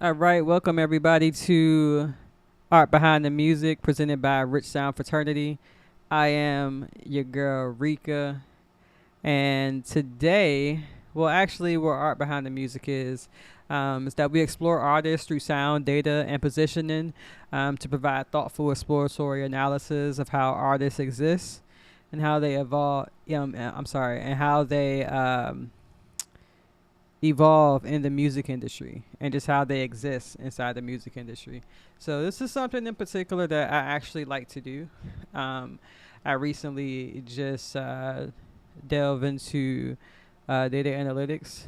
All right, welcome everybody to Art Behind the Music presented by Rich Sound Fraternity. I am your girl Rika, and today, well, actually, where Art Behind the Music is that we explore artists through sound, data, and positioning to provide thoughtful exploratory analysis of how artists exist and how they evolve. And how they evolve in the music industry and just how they exist inside the music industry. So this is something in particular that I actually like to do. I recently just delve into data analytics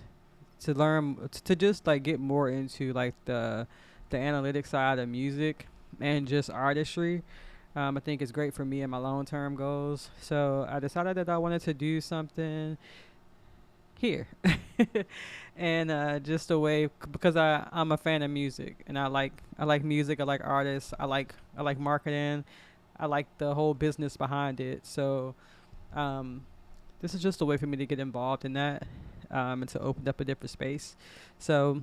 to learn to just like get more into like the analytics side of music and just artistry. I think it's great for me and my long-term goals. So I decided that I wanted to do something here and just a way because I'm a fan of music and I like music. I like artists. I like marketing. I like the whole business behind it. So um, this is just a way for me to get involved in that and to open up a different space. So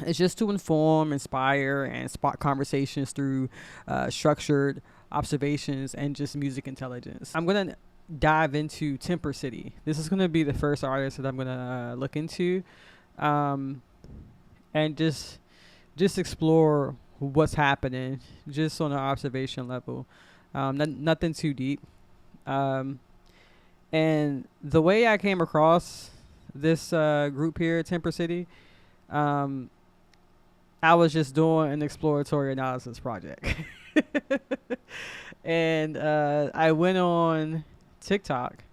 it's just to inform, inspire, and spark conversations through structured observations and just music intelligence. I'm gonna dive into Temper City. This is gonna be the first artist that I'm gonna look into, um, and just explore what's happening, just on an observation level. Nothing too deep. Um, and the way I came across this group here, Temper City, um, I was just doing an exploratory analysis project. And I went on TikTok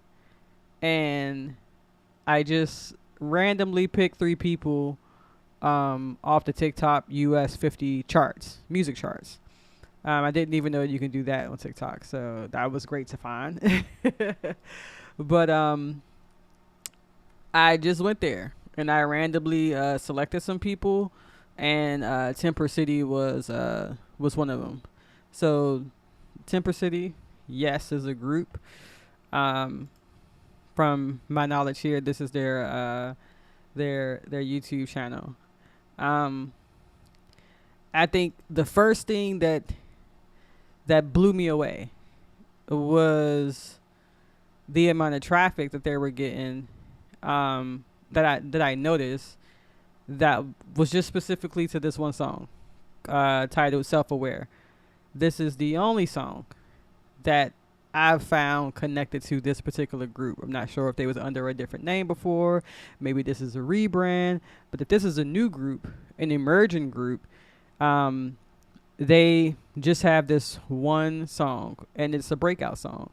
and I just randomly picked three people off the TikTok US 50 charts, music charts. I didn't even know you can do that on TikTok, so that was great to find. But I just went there and I randomly selected some people, and Temper City was one of them. So Temper City, yes, is a group. Um, from my knowledge here, this is their YouTube channel. Um, I think the first thing that blew me away was the amount of traffic that they were getting. That I noticed that was just specifically to this one song, titled "Self Aware." This is the only song that I've found connected to this particular group. I'm not sure if they was under a different name before. Maybe this is a rebrand. But if this is a new group, an emerging group, um, they just have this one song, and it's a breakout song.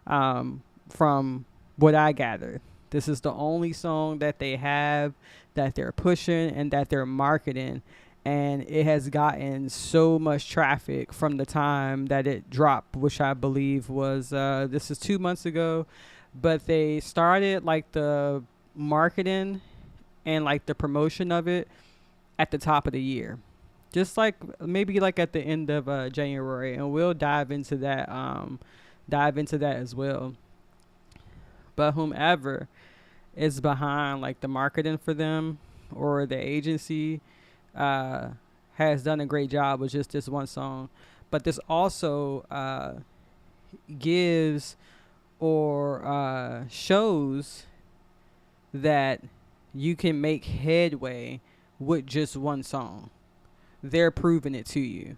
From what I gathered, this is the only song that they have, that they're pushing and that they're marketing, and it has gotten so much traffic from the time that it dropped, which I believe was this is 2 months ago. But they started like the marketing and like the promotion of it at the top of the year, just like maybe like at the end of January, and we'll dive into that as well. But whomever is behind like the marketing for them, or the agency, has done a great job with just this one song. But this also gives or shows that you can make headway with just one song. They're proving it to you.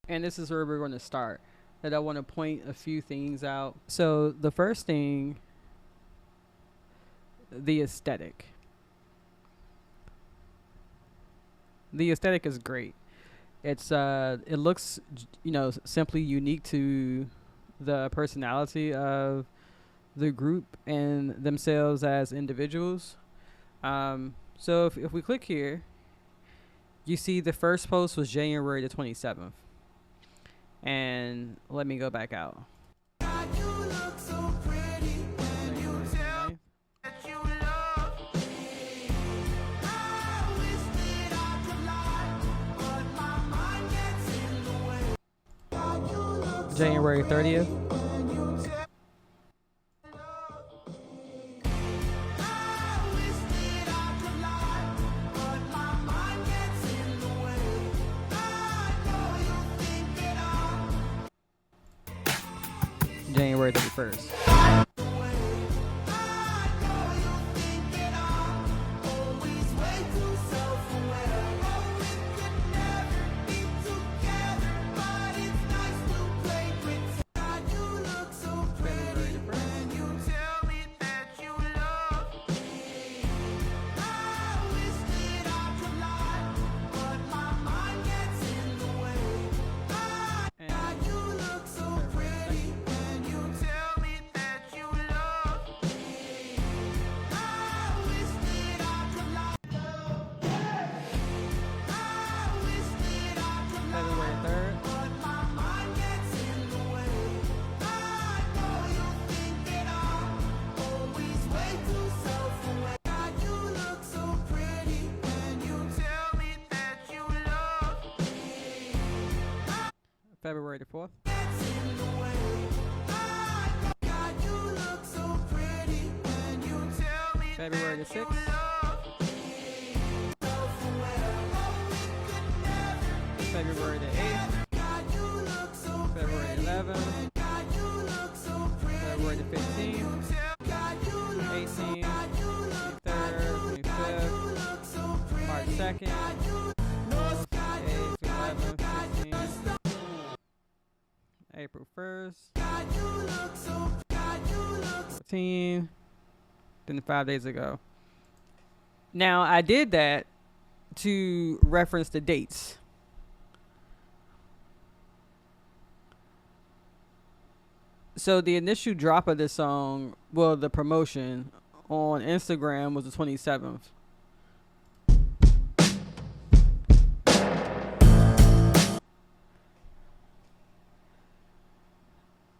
And this is where we're going to start. That I want to point a few things out. So the first thing, the aesthetic. The aesthetic is great. It looks simply unique to the personality of the group and themselves as individuals. So if we click here, you see the first post was January the 27th. And let me go back out. January 30th. January 31st. February the 4th. February the 6th. February the 8th. February 11th. February the 15th. 18th. 23rd. 25th. March 2nd. 8th. 11th. 15th. April 1st. 14. Then 5 days ago. Now, I did that to reference the dates. So the initial drop of this song, well, the promotion on Instagram was the 27th.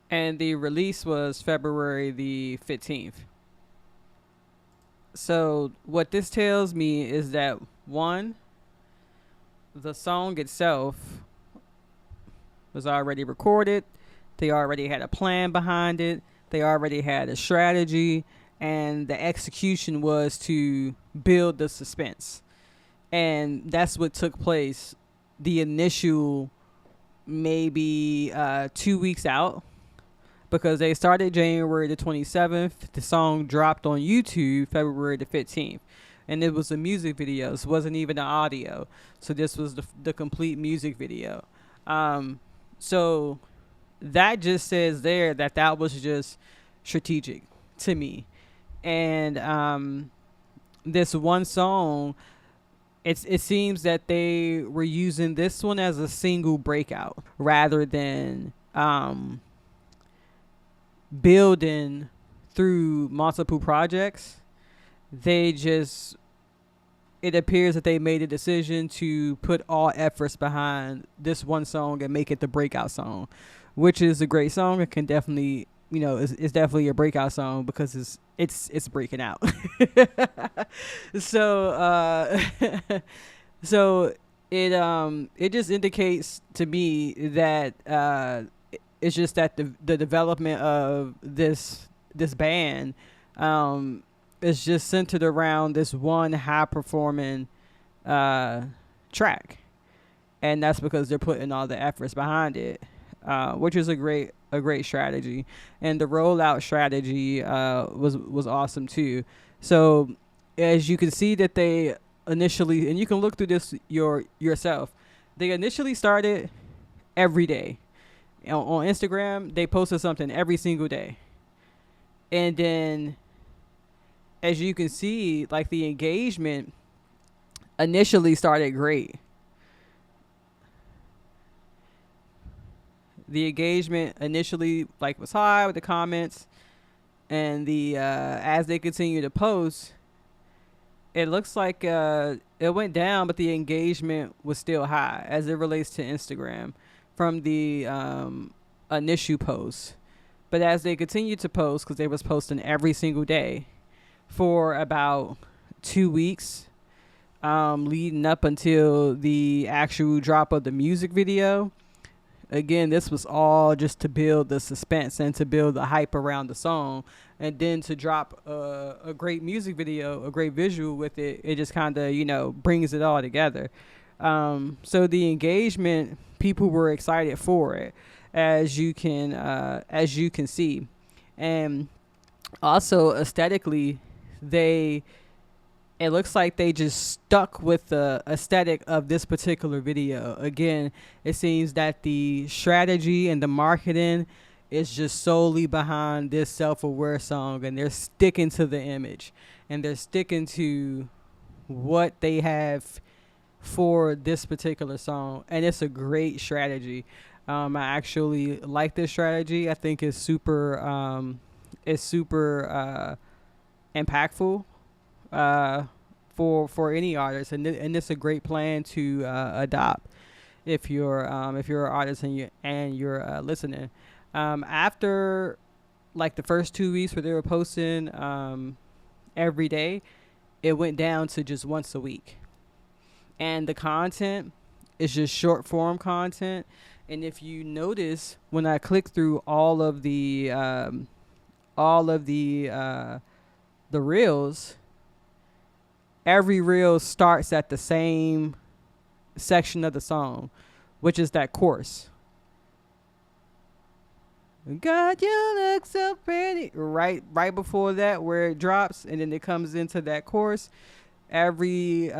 And the release was February the 15th. So what this tells me is that, one, the song itself was already recorded. They already had a plan behind it. They already had a strategy. And the execution was to build the suspense. And that's what took place the initial maybe 2 weeks out. Because they started January the 27th. The song dropped on YouTube February the 15th. And it was a music video. It wasn't even an audio. So this was the complete music video. So that just says there that was just strategic to me. And this one song, it seems that they were using this one as a single breakout rather than building through multiple projects. It appears that they made a decision to put all efforts behind this one song and make it the breakout song, which is a great song. It can definitely, it's definitely a breakout song because it's breaking out. So so it just indicates to me that it's just that the development of this band is just centered around this one high performing track, and that's because they're putting all the efforts behind it, which is a great strategy. And the rollout strategy was awesome too. So as you can see that they initially, and you can look through this yourself, they initially started every day. On Instagram, they posted something every single day. And then, as you can see, like, the engagement initially started great. The engagement initially, like, was high with the comments. And the as they continue to post, it looks like it went down, but the engagement was still high as it relates to Instagram from the initial post. But as they continued to post, because they was posting every single day for about 2 weeks, leading up until the actual drop of the music video. Again, this was all just to build the suspense and to build the hype around the song, and then to drop a great music video, a great visual with it. It just kind of, brings it all together. So the engagement, people were excited for it. as you can see. And also aesthetically, they it looks like they just stuck with the aesthetic of this particular video. Again, it seems that the strategy and the marketing is just solely behind this self-aware song, and they're sticking to the image, and they're sticking to what they have for this particular song, and it's a great strategy. I actually like this strategy. I think it's super impactful uh, for any artist, and it's a great plan to adopt if you're an artist and you're listening. After like the first 2 weeks where they were posting every day, it went down to just once a week, and the content is just short form content. And if you notice, when I click through all of the reels, every reel starts at the same section of the song, which is that chorus. God, you look so pretty. Right before that, where it drops, and then it comes into that chorus. Every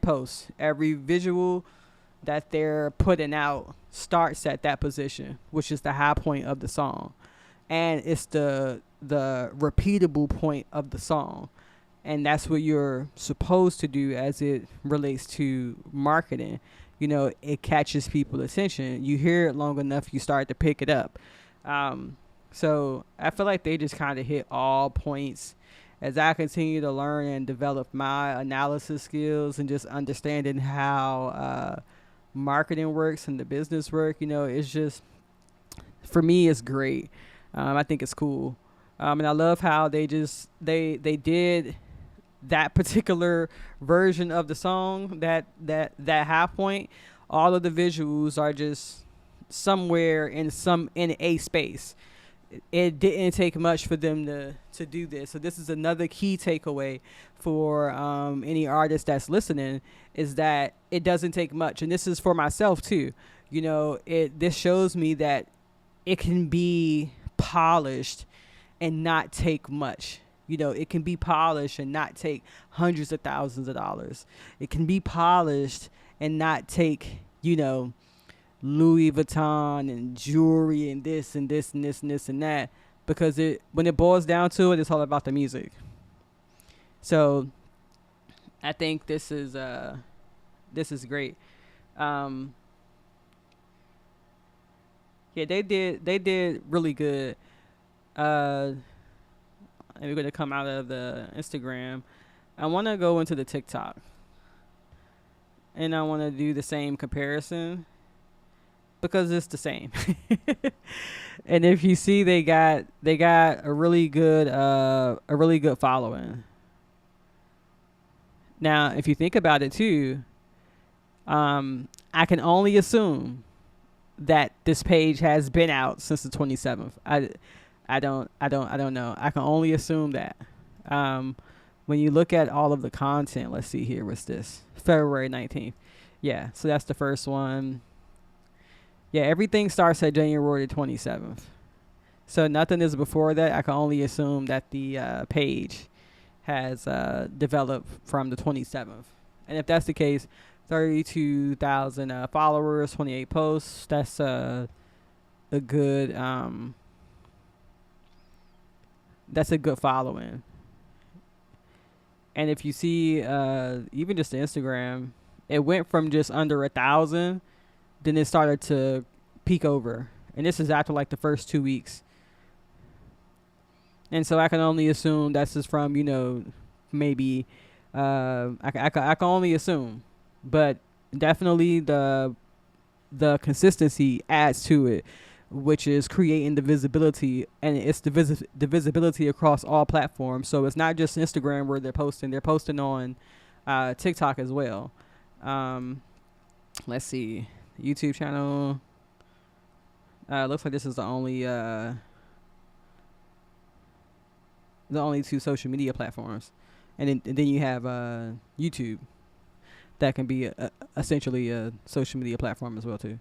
post, every visual that they're putting out starts at that position, which is the high point of the song, and it's the repeatable point of the song. And that's what you're supposed to do as it relates to marketing. It catches people's attention. You hear it long enough, you start to pick it up. So I feel like they just kind of hit all points. As I continue to learn and develop my analysis skills and just understanding how marketing works and the business work, it's just, for me, it's great. I think it's cool. And I love how they did that particular version of the song, that high point. All of the visuals are just somewhere in a space. It didn't take much for them to do this. So this is another key takeaway for any artist that's listening, is that it doesn't take much. And this is for myself too. This shows me that it can be polished and not take much. It can be polished and not take hundreds of thousands of dollars. It can be polished and not take, Louis Vuitton and jewelry and this and this and this and this and that, because when it boils down to it, it's all about the music. So I think this is great. Yeah, they did really good. And we're going to come out of the Instagram. I want to go into the TikTok, and I want to do the same comparison, because it's the same. And if you see, they got a really good following. Now, if you think about it too, I can only assume that this page has been out since the 27th. I don't know. I can only assume that. When you look at all of the content, let's see here. What's this? February 19th. Yeah, so that's the first one. Yeah, everything starts at January 27th. So nothing is before that. I can only assume that the page has developed from the 27th. And if that's the case, 32,000 followers, 28 posts. That's a good following. And if you see even just the Instagram, it went from just under 1,000, then it started to peak over, and this is after like the first 2 weeks. And so I can only assume that's just from maybe I can only assume, but definitely the consistency adds to it, which is creating the visibility, and it's the visibility across all platforms. So it's not just Instagram where they're posting on TikTok as well. Let's see, YouTube channel. Looks like this is the only two social media platforms, and then you have YouTube, that can be essentially a social media platform as well too.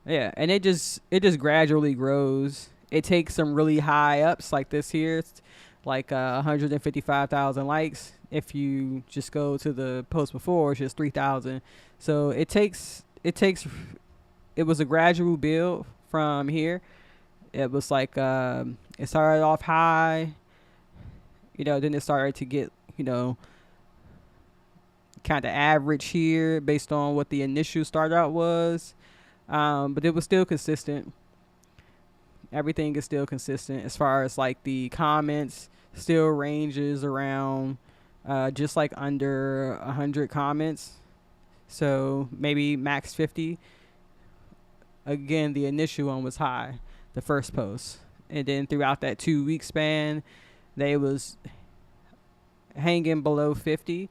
Yeah, and it just gradually grows. It takes some really high ups like this here, it's like 155,000 likes. If you just go to the post before, it's just 3,000. So it takes it was a gradual build from here. It was like it started off high, then it started to get kind of average here based on what the initial start out was. But it was still consistent. Everything is still consistent as far as like the comments still ranges around just like under 100 comments. So maybe max 50. Again, the initial one was high, the first post. And then throughout that 2 week span, they was hanging below 50.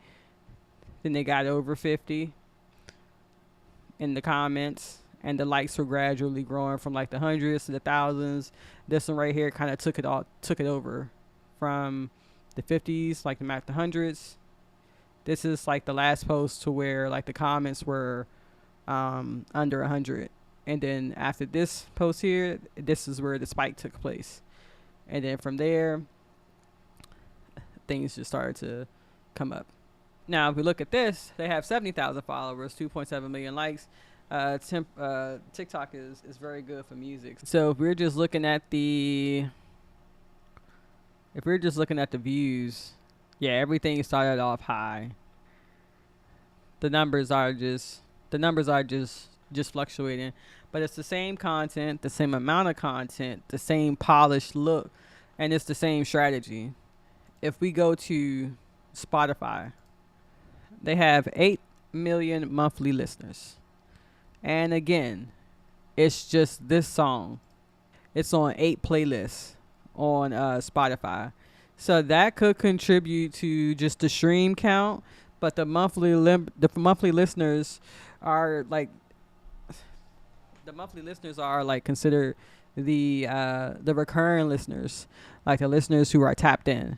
Then they got over 50 in the comments, and the likes were gradually growing from like the hundreds to the thousands. This one right here kind of took it over from the 50s, like the hundreds. This is like the last post to where like the comments were under 100, and then after this post here, this is where the spike took place, and then from there, things just started to come up. Now, if we look at this, they have 70,000 followers, 2.7 million likes. TikTok is very good for music. So if we're just looking at the views, yeah, everything started off high. The numbers are just fluctuating, but it's the same content, the same amount of content, the same polished look, and it's the same strategy. If we go to Spotify, they have 8 million monthly listeners. And again, it's just this song. It's on 8 playlists on Spotify. So that could contribute to just the stream count, but the monthly listeners are like considered the recurring listeners, like the listeners who are tapped in.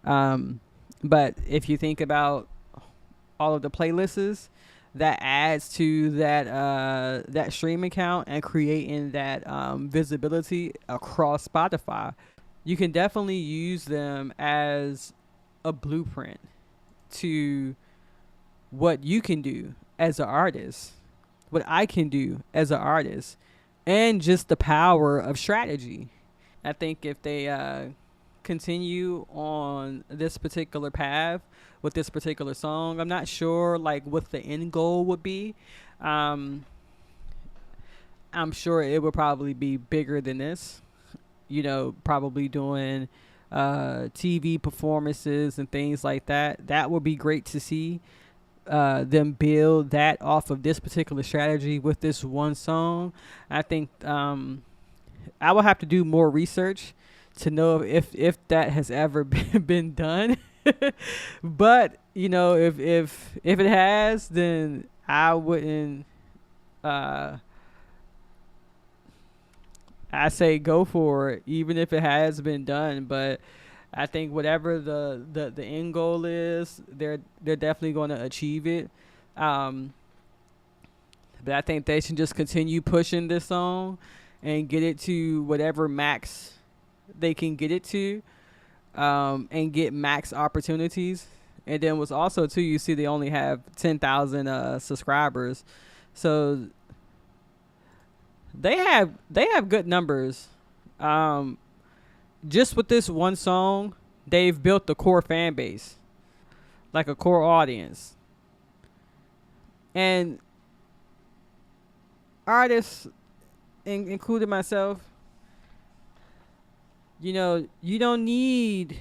But if you think about all of the playlists, that adds to that stream account and creating that visibility across Spotify. You can definitely use them as a blueprint to what you can do as an artist, what I can do as an artist, and just the power of strategy. I think if they continue on this particular path with this particular song, I'm not sure like what the end goal would be. Um, I'm sure it would probably be bigger than this. Probably doing TV performances and things like that. That would be great to see them build that off of this particular strategy with this one song. I think I will have to do more research to know if that has ever been done. But if it has, then I wouldn't. Uh, I say go for it, even if it has been done. But I think whatever the end goal is, they're definitely going to achieve it. Um, but I think they should just continue pushing this song and get it to whatever max they can get it to, and get max opportunities. And then what's also too, you see they only have 10,000 subscribers, so they have good numbers. Um, just with this one song, they've built the core fan base, like a core audience, and artists, including myself. You don't need,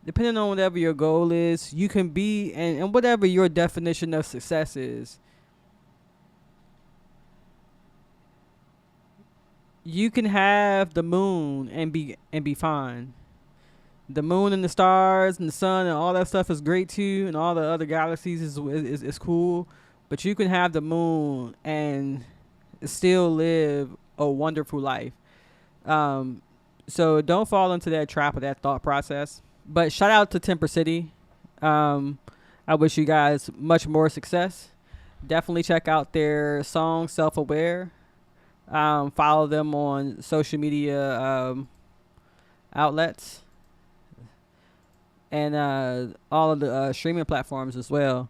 depending on whatever your goal is, you can be, and whatever your definition of success is, you can have the moon and be fine. The moon and the stars and the sun and all that stuff is great too, and all the other galaxies is cool. But you can have the moon and still live a wonderful life. Um, so don't fall into that trap of that thought process. But shout out to Temper City. Um, I wish you guys much more success. Definitely check out their song "Self Aware." Follow them on social media outlets and all of the streaming platforms as well.